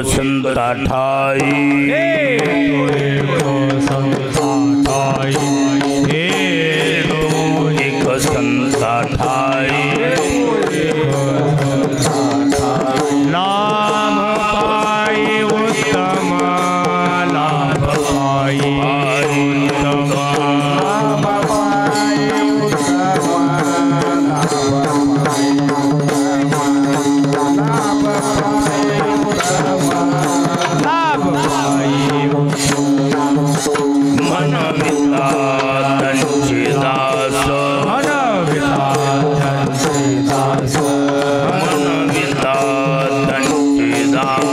संता ठाई एक संता ठाई लाभ पाई उत्तम लाभ पाई उत्तम पुढे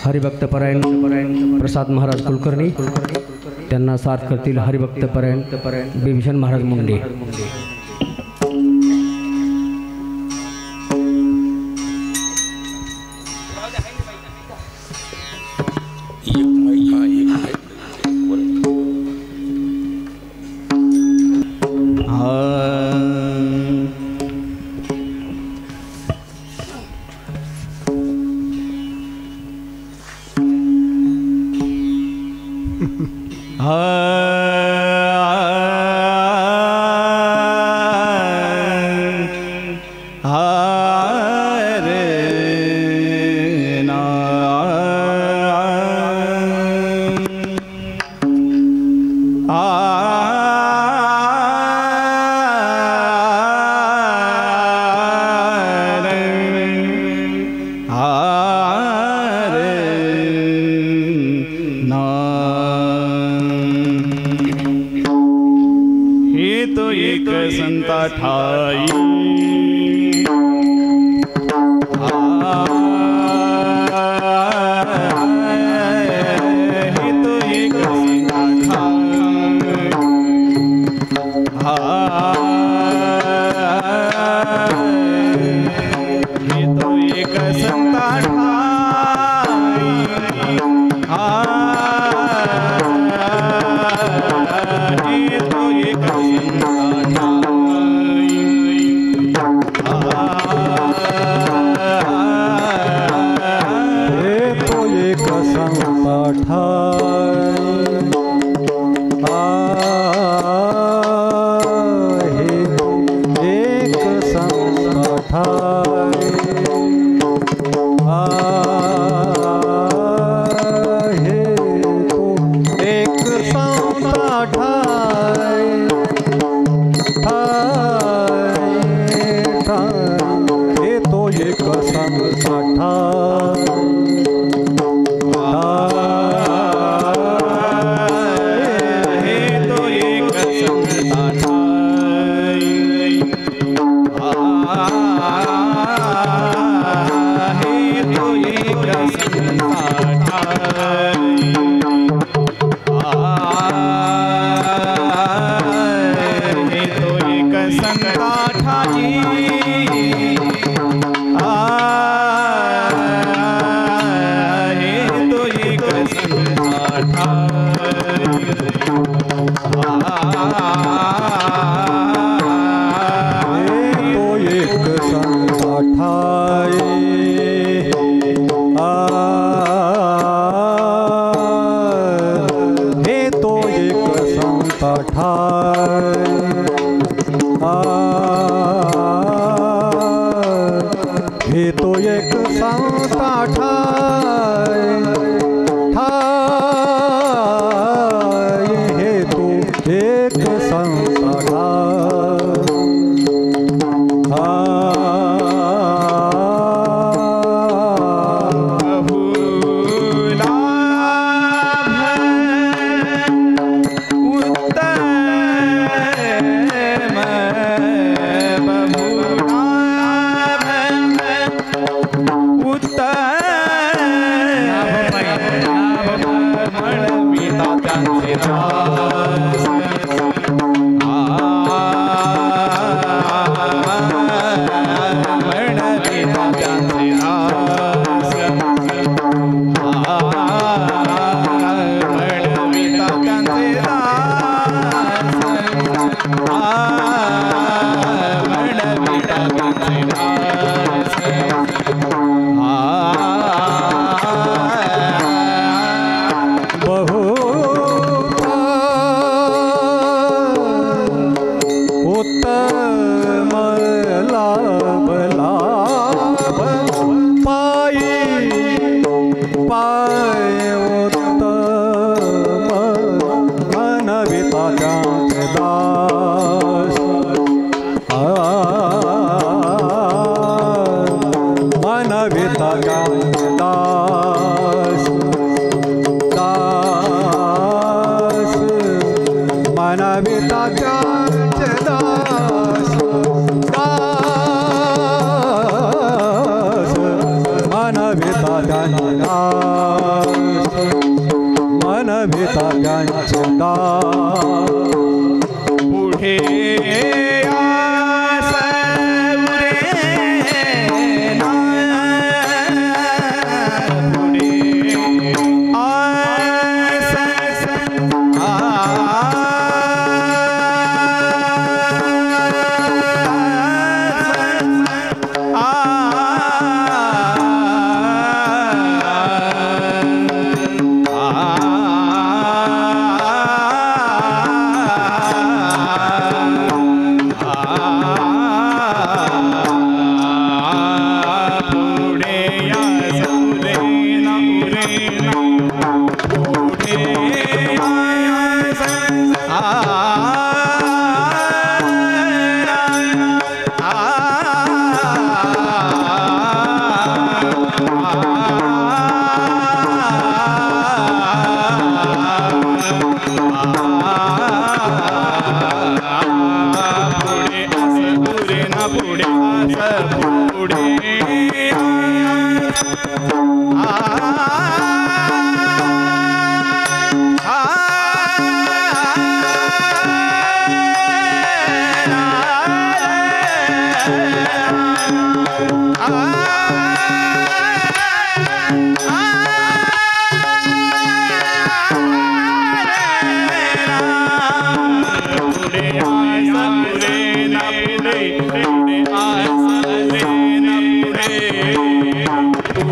हरिभक्तपरायण प्रसाद महाराज कुलकर्णी त्यांना साथ करतील हरिभक्तपरायण बिभीषण महाराज मुंडे.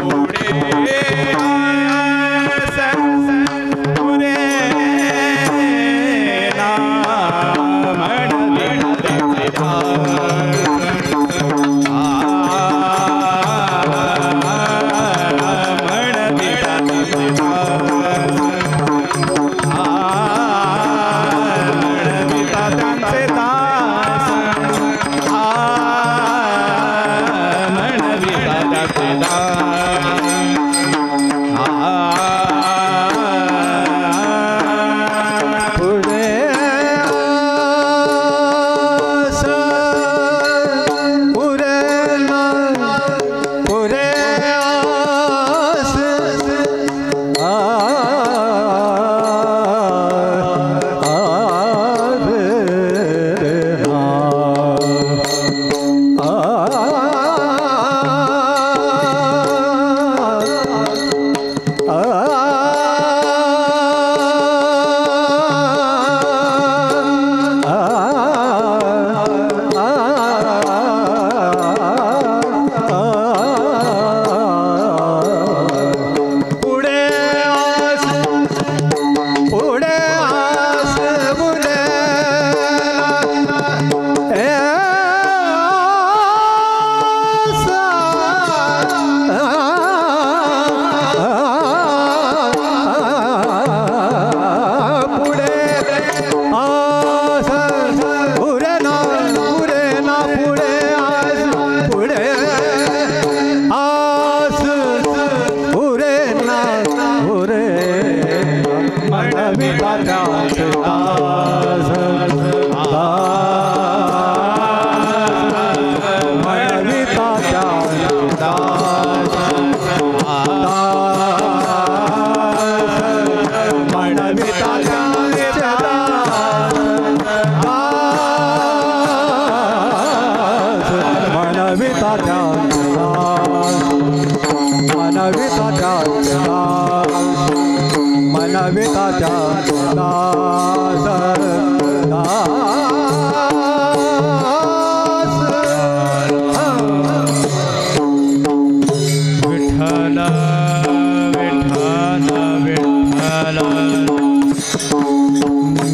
पुढे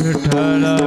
विठ्ठला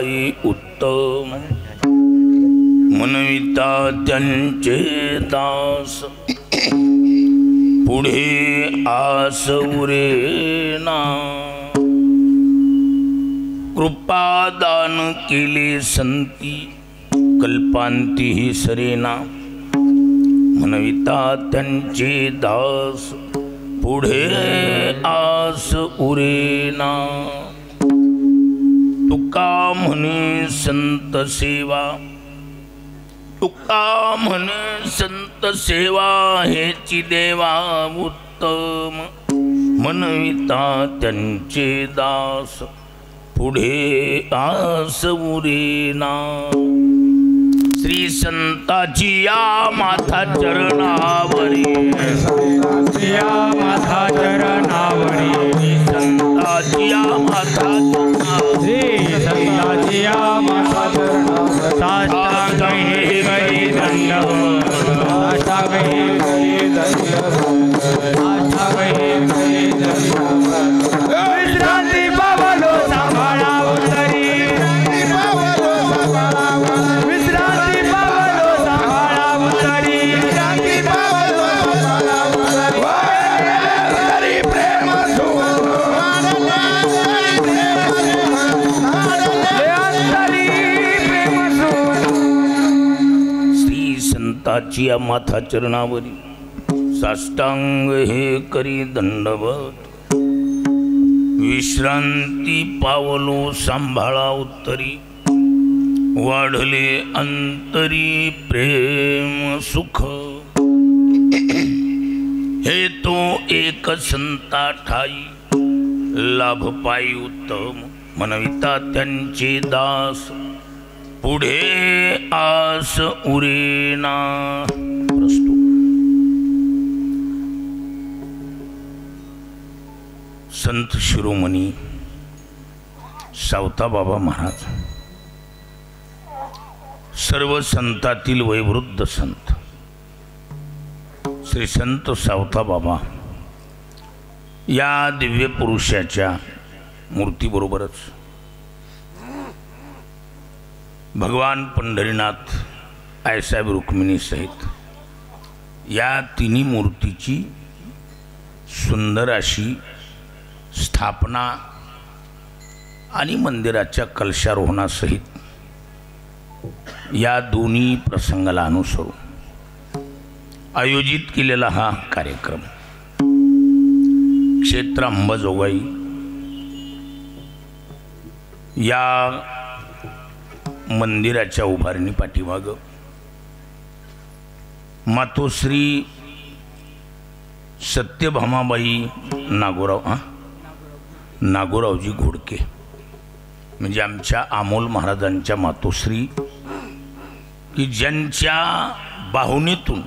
पायी उत्तम मनविता त्यांचे दास पुढे आस उरेना कृपादान केले संती कल्पांती ही सरेना मनविता त्यांचे दास पुढे आस उरेना तुका म्हणे संत सेवा तुका म्हणे संत सेवा हेची देवा उत्तम मनविता त्यांचे दास पुढे आस उरेना श्री संताची या माथा चरणावरी या माथा चरणावरी संताची या माथा श्री संताची या माथा चरणावरी साष्टांगी करी दंडवत साष्टांगी करी दंडवत साष्टांगी करी दंडवत विश्रांती पावलो सांभाळा उतरी संताची या माथा चरणावरी साष्टांग हे करी दंडवत विश्रांती पावलो सांभाळा उत्तरी वाढले अंतरी प्रेम सुख हे तो एक संता ठाई लाभ पायी उत्तम मनविता त्यांचे दास पुढे आस उरेना प्रस्तुत संत शिरोमणी सावता बाबा महाराज सर्व संतातील वयोवृद्ध संत श्री संत सावता बाबा या दिव्य पुरुषाच्या मूर्तीबरोबरच भगवान पंढरीनाथ आईसाहेब रुक्मिणी सहित या तिन्ही मूर्तीची सुंदर अशी स्थापना आणि मंदिराच्या कलशारोहणासहित या दोन्ही प्रसंगाला अनुसरून आयोजित केलेला हा कार्यक्रम क्षेत्र अंबाजोगाई या मंदिराच्या उभारणी पाठीमागं मातोश्री सत्यभामाबाई नागोरावजी घोडके म्हणजे आमच्या अमोल महाराजांच्या मातोश्री की ज्यांच्या बाहुनीतून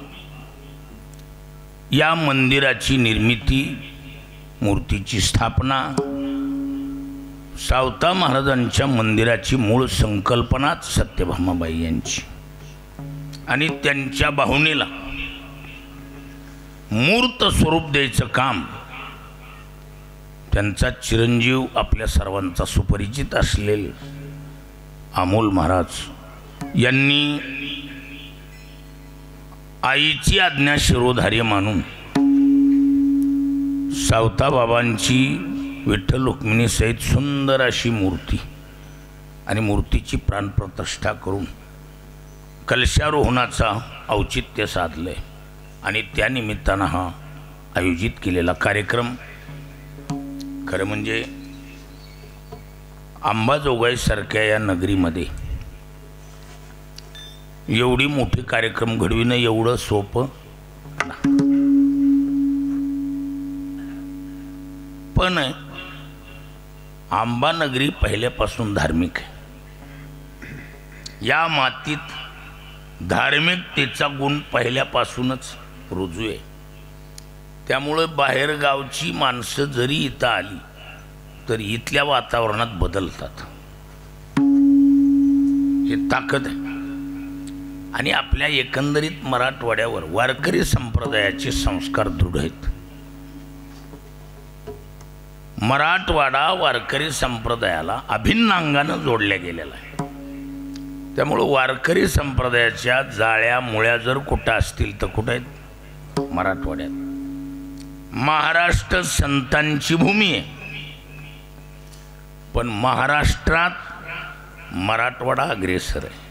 या मंदिराची निर्मिती मूर्तीची स्थापना सावता महाराजांच्या मंदिराची मूळ संकल्पनाच सत्यभामाबाई यांची आणि त्यांच्या बाहुनीला मूर्त स्वरूप द्यायचं काम त्यांचा चिरंजीव आपल्या सर्वांचा सुपरिचित असलेले अमोल महाराज यांनी आईची आज्ञा शिरोधार्य मानून सावता बाबांची विठ्ठल रुक्मिणी सहित सुंदर अशी मूर्ती आणि मूर्तीची प्राणप्रतिष्ठा करून कलशारोहणाचा औचित्य साधले आणि त्या निमित्तानं हा आयोजित केलेला कार्यक्रम खरं म्हणजे अंबाजोगाईसारख्या या नगरीमध्ये एवढी मोठी कार्यक्रम घडविणं एवढं सोपं पण आंबानगरी पहिल्यापासून धार्मिक आहे। या मातीत धार्मिकतेचा गुण पहिल्यापासूनच रुजू आहे। त्यामुळे बाहेरगावची माणसं जरी इथं आली तर इथल्या वातावरणात बदलतात, हे ताकद आहे। आणि आपल्या एकंदरीत मराठवाड्यावर वारकरी संप्रदायाचे संस्कार दृढ आहेत। मराठवाडा वारकरी संप्रदायाला अभिन्न अंगाने जोडल्या गेलेला आहे। त्यामुळं वारकरी संप्रदायाच्या जाळ्या मुळ्या जर कुठं असतील तर कुठं आहेत? मराठवाड्यात. महाराष्ट्र संतांची भूमी आहे, पण महाराष्ट्रात मराठवाडा अग्रेसर आहे.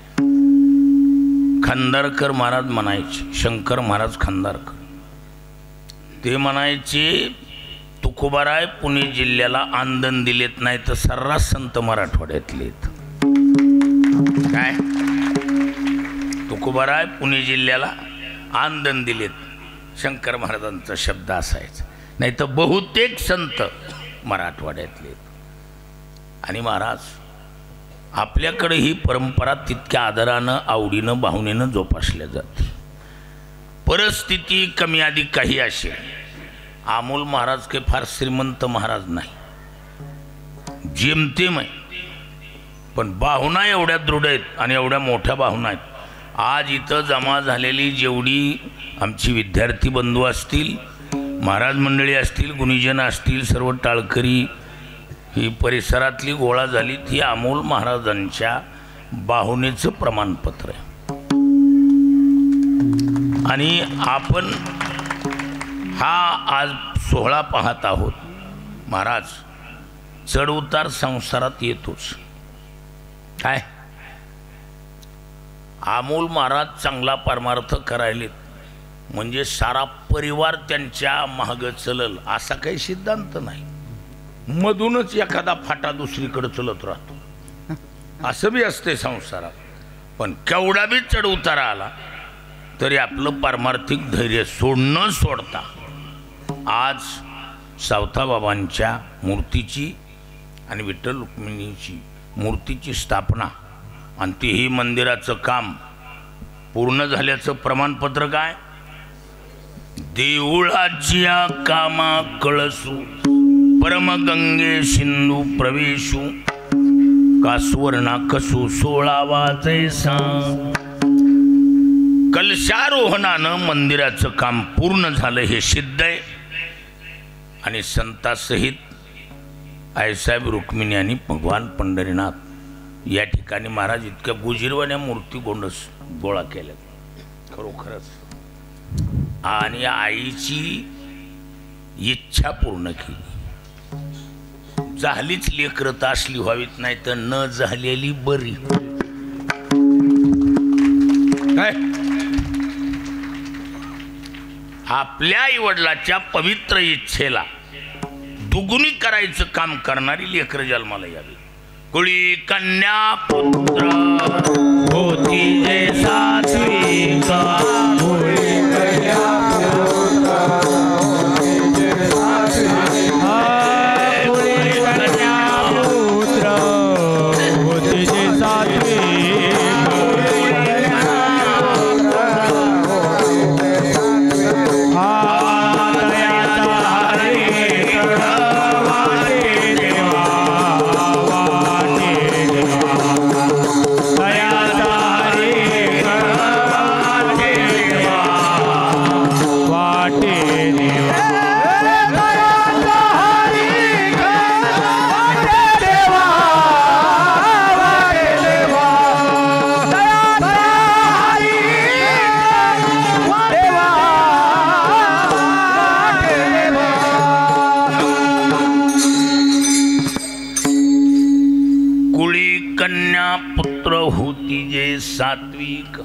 खंदारकर महाराज म्हणायचे, शंकर महाराज खंदारकर, ते म्हणायचे तुकोबाराय पुणे जिल्ह्याला आंदण दिलेत नाही तर सर्रास संत मराठवाड्यातले. काय तुकोबाराय पुणे जिल्ह्याला आंदण दिलेत, शंकर महाराजांचा शब्द असायचा, नाही तर बहुतेक संत मराठवाड्यातले. आणि महाराज आपल्याकडे ही परंपरा तितक्या आदरानं आवडीनं भावनेनं जोपासल्या जाते. परिस्थिती कमी अधिक काही असेल, अमोल महाराज काही फार श्रीमंत महाराज नाही, जेमतेम आहे, पण भावना एवढ्या दृढ आहेत आणि एवढ्या मोठ्या भावना आहेत. आज इथं जमा झालेली जेवढी आमची विद्यार्थी बंधू असतील, महाराज मंडळी असतील, गुणीजन असतील, सर्व टाळकरी ही परिसरातली गोळा झाली, ती अमोल महाराजांच्या भावनेचं प्रमाणपत्र आहे. आणि आपण हा आज सोहळा पाहत आहोत. महाराज चढउतार संसारात येतोच. काय अमोल महाराज चांगला परमार्थ करायलेत म्हणजे सारा परिवार त्यांच्या मागं चलल असा काही सिद्धांत नाही. मधूनच एखादा फाटा दुसरीकडे चलत राहतो असं बी असते संसारात. पण केवढा बी चढ उतारा आला तरी आपलं पारमार्थिक धैर्य सोडणं सोडता आज सावताबाबांच्या मूर्तीची आणि विठ्ठल रुक्मिणीची मूर्तीची स्थापना आणि तीही मंदिराचं काम पूर्ण झाल्याचं प्रमाणपत्र काय? देऊळाच्या कामा कळसू परमगंगे सिंधू प्रवेशू कासवर्णा कसू 16वा जैसा. कलशारोहणानं मंदिराचं काम पूर्ण झालं हे सिद्ध आहे. आणि संतासहित आईसाहेब रुक्मिणी आणि भगवान पंढरीनाथ या ठिकाणी महाराज इतक्या गुजिरवाण्या मूर्ती गोळा केल्या खरोखरच. आणि आईची इच्छा पूर्ण केली. झालीच लेकरं असली व्हावीत नाही तर न झालेली बरी. काय आपल्या आईवडिलाच्या पवित्र इच्छेला दुगुणी करायचं काम करणारी लेकर जन्माला यावी. कुळी कन्या पुत्र होती जे सात्विक, कुळी कन्या सात्विक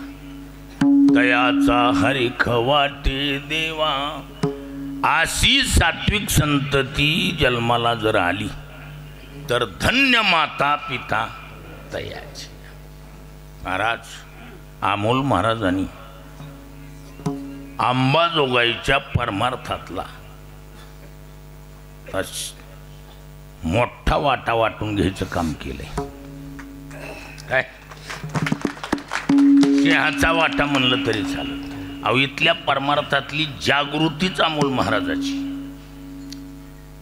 तयाचा हरिख वाटे देवा. अशी सात्विक संतती जन्माला जर आली तर धन्य माता पिता तयाचे. महाराज अमोल महाराजांनी अंबाजोगाईच्या परमार्थातला मोठा वाटा वाटून घ्यायचं काम केलंय. काय सिंहाचा वाटा म्हणलं तरी चालत. अहो इथल्या परमार्थातली जागृतीच अमोल महाराजाची.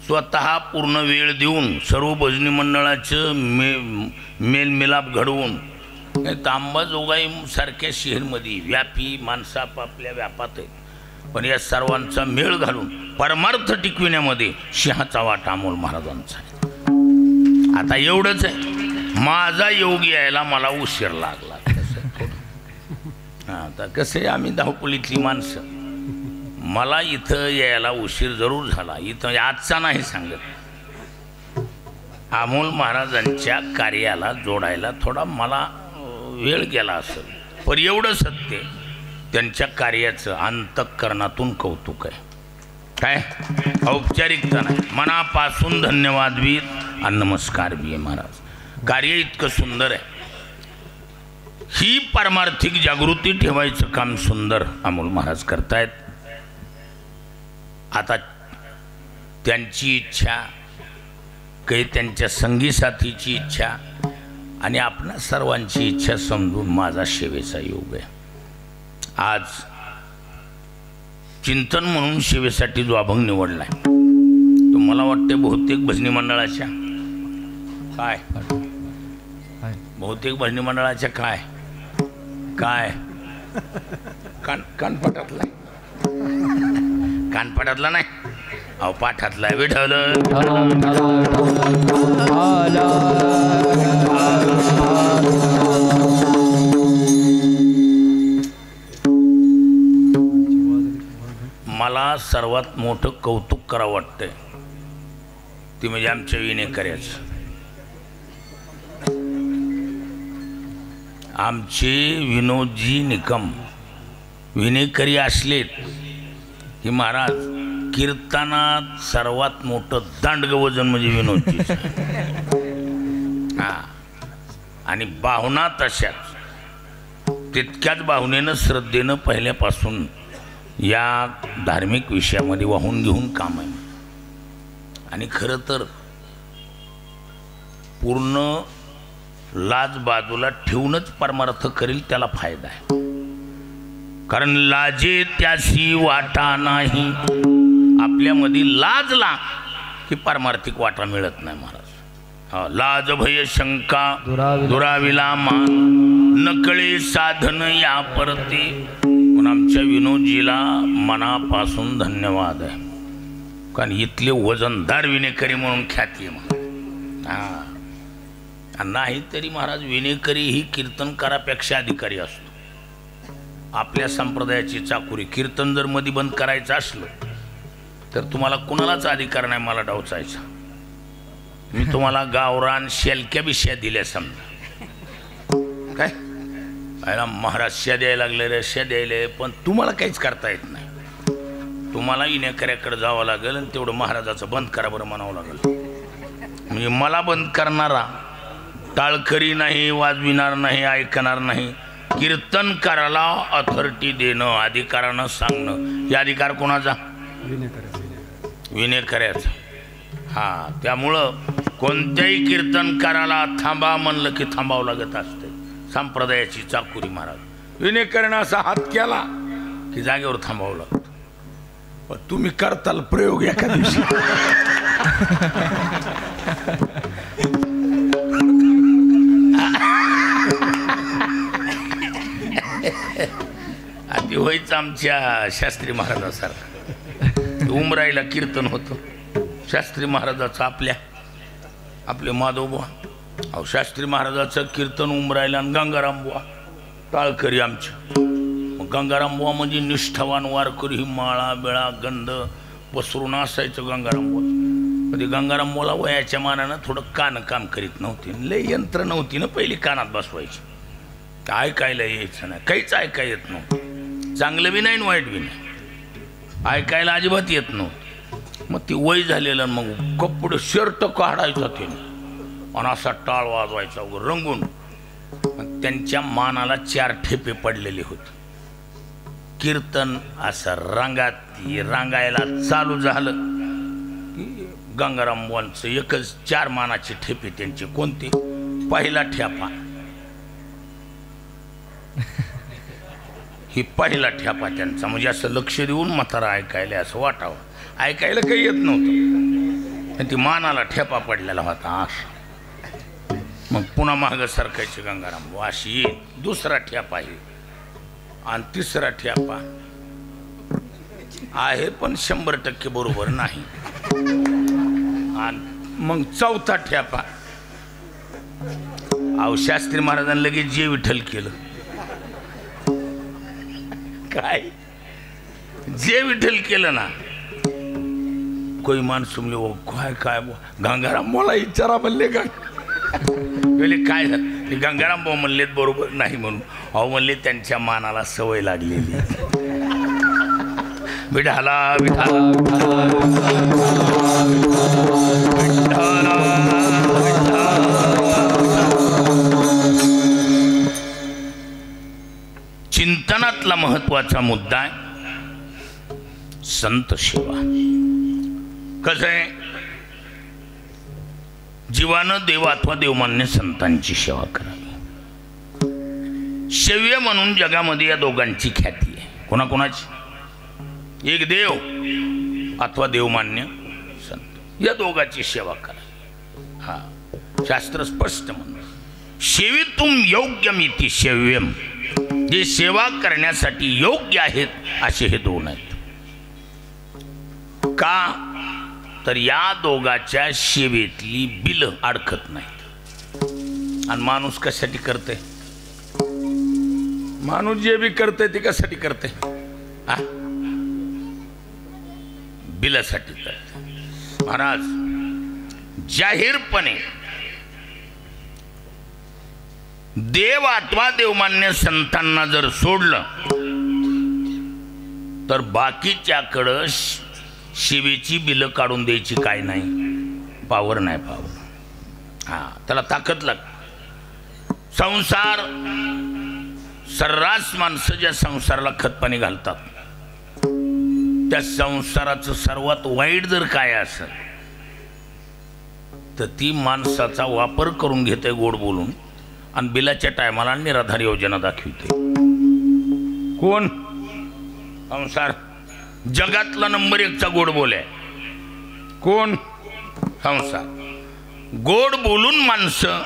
स्वतः पूर्ण वेळ देऊन सर्व भजनी मंडळाचं मेलमिलाप घडवून अंबाजोगाई सारख्या शहरमध्ये व्यापी माणसं आपापल्या व्यापात आहेत, पण या सर्वांचा मेळ घालून परमार्थ टिकविण्यामध्ये सिंहाचा वाटा अमोल महाराजांचा आहे. आता एवढंच आहे, माझा योग यायला मला उशीर लागला. आता कसं आहे, आम्ही धावपळीतली माणसं. मला इथं यायला उशीर जरूर झाला. इथं आजचा नाही सांगत. अमोल महाराजांच्या कार्याला जोडायला थोडा मला वेळ गेला असेल, पण एवढं सत्य त्यांच्या कार्याचं अंतःकरणातून कौतुक आहे. काय औपचारिकता नाही, मनापासून धन्यवाद बी आणि नमस्कार बी आहे. महाराज कार्य इतकं सुंदर आहे. ही पारमार्थिक जागृती ठेवायचं काम सुंदर अमोल महाराज करतायत. आता त्यांची इच्छा, काही त्यांच्या संगी साथीची इच्छा आणि आपणा सर्वांची इच्छा समजून माझा सेवेचा योग आहे. आज चिंतन म्हणून सेवेसाठी जो अभंग निवडलाय तो मला वाटते बहुतेक भजनी मंडळाच्या काय कानपाटातला नाही, अहो पाठातला विठ्ठल. मला सर्वात मोठं कौतुक करावं वाटतंय ती म्हणजे आमच्या विनेकऱ्याचं. आमचे विनोदजी निकम विनेकरी असलेत की महाराज कीर्तनात सर्वात मोठं दांडगं वजन म्हणजे विनोदजी. हा, आणि भावना तशाच तितक्याच भावनेनं श्रद्धेनं पहिल्यापासून या धार्मिक विषयामध्ये वाहून घेऊन काम आहे. आणि खरं तर पूर्ण लाज बाजूला ठेवूनच परमार्थ करेल त्याला फायदा आहे. कारण लाजे त्याशी वाटा नाही. आपल्यामध्ये लाजला की पारमार्थिक वाटा मिळत नाही महाराज. लाज भय शंका दुराविला मान नकळे साधन या परते. पण आमच्या विनोदजीला मनापासून धन्यवाद आहे. कारण इथले वजनदार विनेकरी म्हणून ख्याती आहे. नाही तरी महाराज विनेकरी ही कीर्तनकारापेक्षा अधिकारी असतो. आपल्या संप्रदायाची चाकुरी कीर्तन जर मध्ये बंद करायचं असलं तर तुम्हाला कुणालाच अधिकार नाही मला डावचायचा. मी तुम्हाला गावरान शेलक्या बिश्या दिल्या समजा. काय महाराज शा द्यायला लागले रे शा द्यायले, पण तुम्हाला काहीच करता येत नाही. तुम्हाला विनेकऱ्याकडे जावं लागेल आणि तेवढं महाराजाचं बंद करा बरं म्हणावं लागेल. म्हणजे मला बंद करणारा टाळकरी नाही, वाजविणार नाही, ऐकणार नाही. कीर्तनकाराला अथॉरिटी देणं, अधिकारानं सांगणं, हे अधिकार कोणाचा? विनेकऱ्याचा. हा, त्यामुळं कोणत्याही कीर्तनकाराला थांबा म्हणलं की थांबावं लागत असते. संप्रदायाची चाकुरी महाराज. विनेकऱ्यानं असा हात केला की जागेवर थांबावं लागतं. पण तुम्ही करताल प्रयोग एका दिवशी. आधी व्हायचं आमच्या शास्त्री महाराजासारखं. उमराईला कीर्तन होतं शास्त्री महाराजाचं. आपले माधवबुवा, अहो शास्त्री महाराजाचं कीर्तन उमराईला. आणि गंगारामबुवा टाळकरी आमच्या. मग गंगारामबुवा म्हणजे निष्ठावान वारकरी. ही माळा बिळा गंध पसरून असायचं गंगारामबुवा. कधी गंगारामबुवाला वयाच्या मानानं थोडं कान काम करीत नव्हती. लय यंत्र नव्हती ना पहिली कानात बसवायची. ऐकायला यायचं नाही, काहीच ऐकायला येत नव्हतं. चांगलं बी नाही वाईट बी नाही, ऐकायला अजिबात येत नव्हतं. मग ती वय झालेलं मग कपडे शर्ट काढायचा त्याने आणि असा टाळ वाजवायचा वगैरे रंगून. त्यांच्या मानाला 4 ठेपे पडलेले होते. कीर्तन असं रांगायला चालू झालं की गंगारामबुवांचं एकच 4 मानाचे ठेपे त्यांचे. कोणते? पहिला ठेपा, ही पहिला ठेपा त्यांचा. म्हणजे असं लक्ष देऊन म्हातारा ऐकायला असं वाटावं. ऐकायला काही येत नव्हतं, ती मानाला ठेपा पडलेला होता. असं मग पुन्हा मागं सरकायचे गंगाराम अशी. दुसरा ठेपा आहे आणि तिसरा ठेपा आहे पण 100% बरोबर नाही. आणि मग चौथा ठेपा अहो शास्त्री महाराजांनी लगेच जे विठ्ठल केलं काय जे विठ्ठल केलं ना कोई माणूस म्हणले ओ काय काय गंगाराम मला विचारा म्हणले का म्हणजे काय झालं ते गंगाराम भाऊ म्हणलेत बरोबर नाही म्हणून अहो म्हणले त्यांच्या मानाला सवय लागलेली विठाला विठाला चिंतनातला महत्वाचा मुद्दा आहे संत सेवा. कसं आहे जीवानं देव अथवा देवमान्य संतांची सेवा करावी. सेव्य म्हणून जगामध्ये या दोघांची ख्याती आहे. कोणाकोणाची? एक देव अथवा देवमान्य संत या दोघांची सेवा करा. हा शास्त्र स्पष्ट म्हणतं सेवितुम योग्यमिति सेव्यम. जे सेवा करण्यासाठी योग्य आहेत असे हे दोन आहेत. का तर या दोघाच्या सेवेतली बिल अडकत नाहीत. आणि माणूस कशासाठी करते? माणूस जे बी करते ते कशासाठी करते? बिलासाठी करते. महाराज जाहीरपणे देव अथवा देवमान्य संतांना जर सोडलं तर बाकीच्याकडं शिवेची बिलं काढून द्यायची काय नाही, पावर नाही. पावर हा त्याला ताकद लाग. संसार सर्रास माणसं ज्या संसाराला खतपाणी घालतात त्या संसाराचं सर्वात वाईट जर काय असेल तर ती माणसाचा वापर करून घेते गोड बोलून आणि बिलाच्या टायमाला निराधार योजना दाखवते. कोण? संसार. जगातला नंबर 1चा गोड बोल आहे. कोण? संसार. गोड बोलून माणसं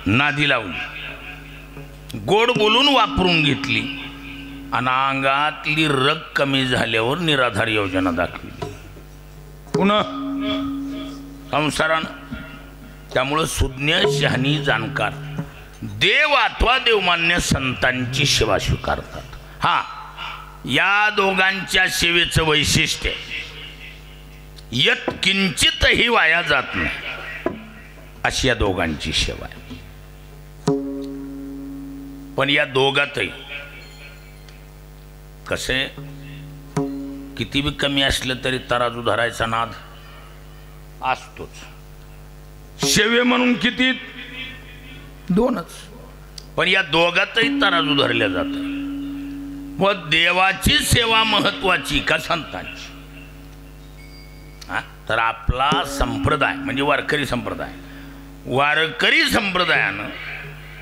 नादी लावली, गोड बोलून वापरून घेतली आणि अंगातली रग कमी झाल्यावर निराधार योजना दाखवली. पुन्हा संसारानं. त्यामुळं सुज्ञ शहाणी जाणकार देव अथवा देवमान्य संतांची सेवा स्वीकारतात. हा या दोघांच्या सेवेचं वैशिष्ट्य यत् किंचितही वाया जात नाही अशी या दोघांची सेवा आहे. पण या दोघातही कसे किती बी कमी असलं तरी तराजू धरायचा नाद असतोच. सेवे म्हणून किती? दोनच. पण या दोघातही तराजू धरल्या जातात. व देवाची सेवा महत्वाची का संतांची? तर आपला संप्रदाय म्हणजे वारकरी संप्रदाय, वारकरी संप्रदायानं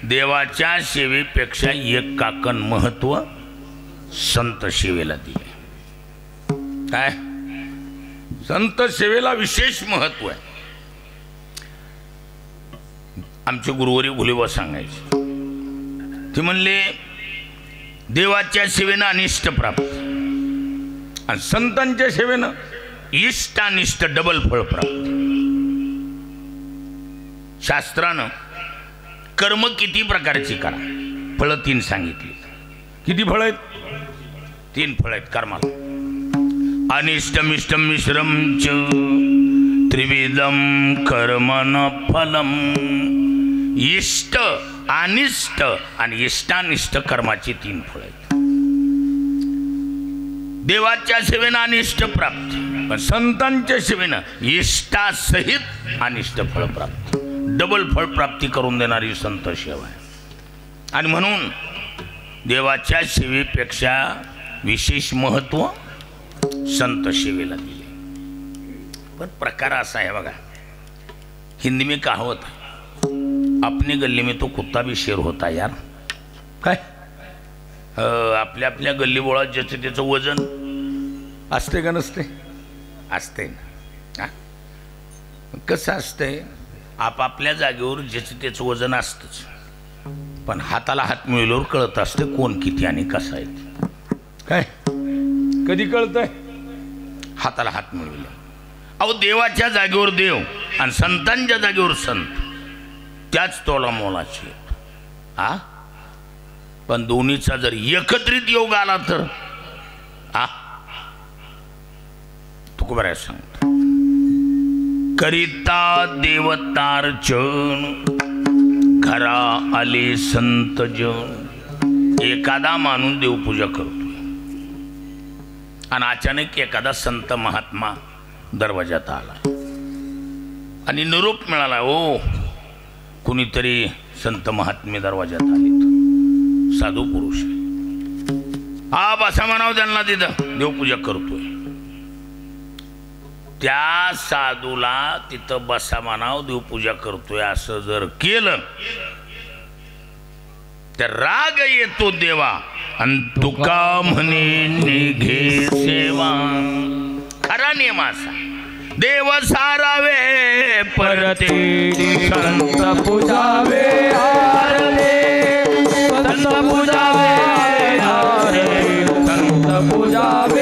देवाच्या सेवेपेक्षा एक काकण महत्व संत सेवेला दिले. काय? संत सेवेला विशेष महत्व आहे. आमचे गुरुवारी भुलेबा सांगायचे, ते म्हणले देवाच्या सेवेनं अनिष्ट प्राप्त आणि संतांच्या सेवेनं इष्टानिष्ट डबल फळ प्राप्त. शास्त्रानं कर्म किती प्रकारची करा, फळं 3 सांगितली. किती फळ आहेत? 3 फळ आहेत कर्माला. अनिष्टमिष्टम मिश्रम च त्रिविधम कर्मन फलम. इष्ट अनिष्ट आणि इष्टानिष्ट कर्माची 3 फळ आहेत. देवाच्या सेवेनं अनिष्ट प्राप्ती, पण संतांच्या सेवेनं इष्टासहित अनिष्ट फळ प्राप्ती, डबल फळ प्राप्ती करून देणारी संत सेवा आहे. आणि म्हणून देवाच्या सेवेपेक्षा विशेष महत्व संत सेवेला दिले. पण प्रकार असा आहे बघा, हिंदी में कहावत है, अपने गली में तो कुत्ता भी शेर होता यार. काय? आपल्या आपल्या गल्ली बोळात ज्याचं त्याचं वजन असते का नसते? असते ना. कसं असतंय, आपापल्या जागेवर ज्याचं त्याचं वजन असतंच, पण हाताला हात मिळवल्यावर कळत असते कोण किती आणि कसं आहे. काय कधी कळतंय? हाताला हात मिळवले. अहो देवाच्या जागेवर देव आणि संतांच्या जागेवर संत त्याच तोला मोलाचे. आ पण दोन्हीचा जर एकत्रित योग आला तर आ तुकोबाराय सांगतो करिता देवतार्चन घरा आले संत जन. एखादा माणूस देवपूजा करतोय आणि अचानक एखादा संत महात्मा दरवाजात आला आणि निरोप मिळाला ओ कुणीतरी संत महात्मे दरवाजात आले साधू पुरुष हा बसा म्हणाव त्यांना तिथं देवपूजा करतोय. त्या साधूला तिथं बसा म्हणाव देवपूजा करतोय असं जर केलं तर राग येतो देवा आणि तुका म्हणे निघे सेवा. खरा नियम असा देव सारावे परते संत पूजावे संत पूजावे संत पूजावे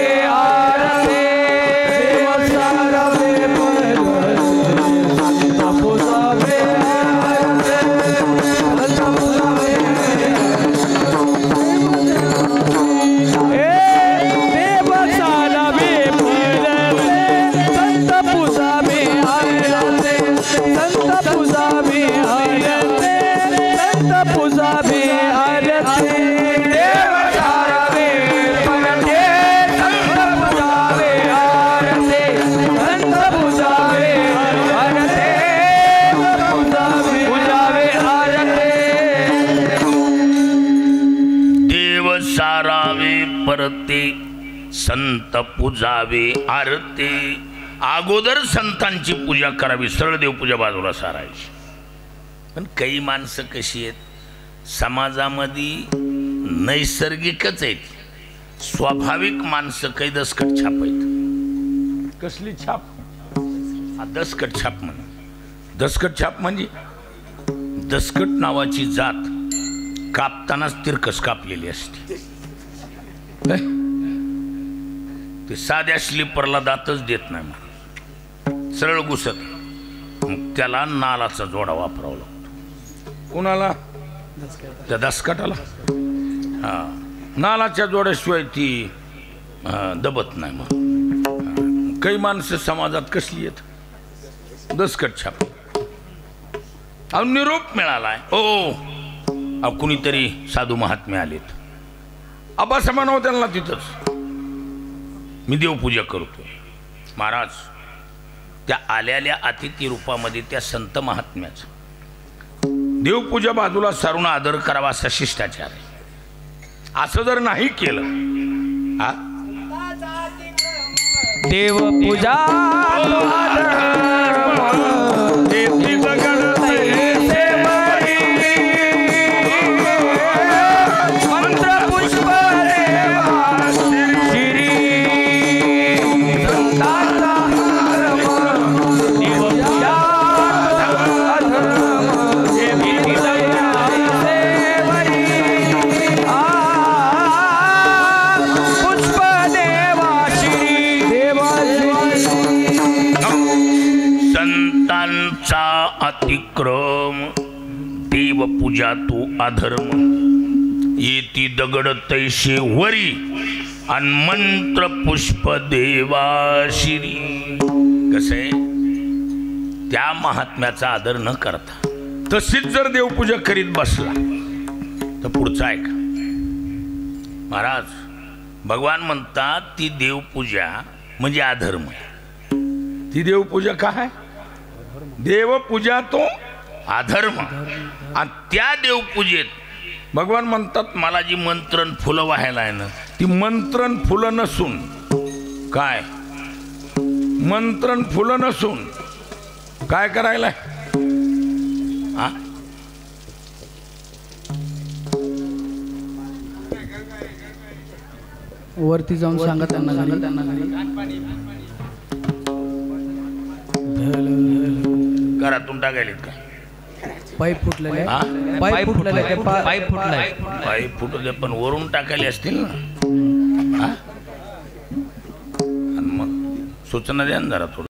परते संत पूजावे आरते. अगोदर संतांची पूजा करावी सरळ देवपूजा बाजूला सारायची. पण काही माणसं कशी आहेत समाजामध्ये नैसर्गिकच आहेत स्वाभाविक माणसं काही दसकट छाप आहेत. कसली छाप दसकट छाप म्हणा. दसकट छाप म्हणजे दसकट नावाची जात कापतानाच तिरकस कापलेली असते. ते साध्या स्लीपरला दातच देत नाही मग सरळ घुसत. मग त्याला नालाचा जोडा वापरावा लागतो. कोणाला त्या दसकटाला हा नालाच्या जोड्याशिवाय ती दबत नाही. मग काही माणसं समाजात कसली आहेत दसकट छाप. अहो निरोप मिळालाय ओ कुणीतरी साधू महात्मे आलेत आबासा म्हणावं त्यांना तिथंच मी देवपूजा करतोय. महाराज त्या आलेल्या अतिथी रूपामध्ये त्या संत महात्म्याचं देवपूजा बाजूला सारून आदर करावा असा शिष्टाचार आहे. असं जर नाही केलं हा देवपूजा अतिक्रम देवपूजा तो अधर्म. येती दगड तैसे वरी अन मंत्र पुष्प देवाशिरी. कसे त्या महात्म्याचा आदर न करता तशीच जर देवपूजा करीत बसला तर पुढचा ऐका. महाराज भगवान म्हणतात ती देवपूजा म्हणजे अधर्म. ती देवपूजा काय देवपूजा तो अधर्म. आणि त्या देवपूजेत भगवान म्हणतात मला जी मंत्रण फुलं व्हायला आहे ना ती मंत्रण फुलं नसून काय मंत्रण फुलं नसून काय करायला हा वरती जाऊन सांगा त्यांना घरातून टाकायलेत का पाईप फुटलेले पाईप फुटलेले पाईप फुटू दे पण वरून टाकायले असतील ना. मग सूचना द्या ना जरा थोडं.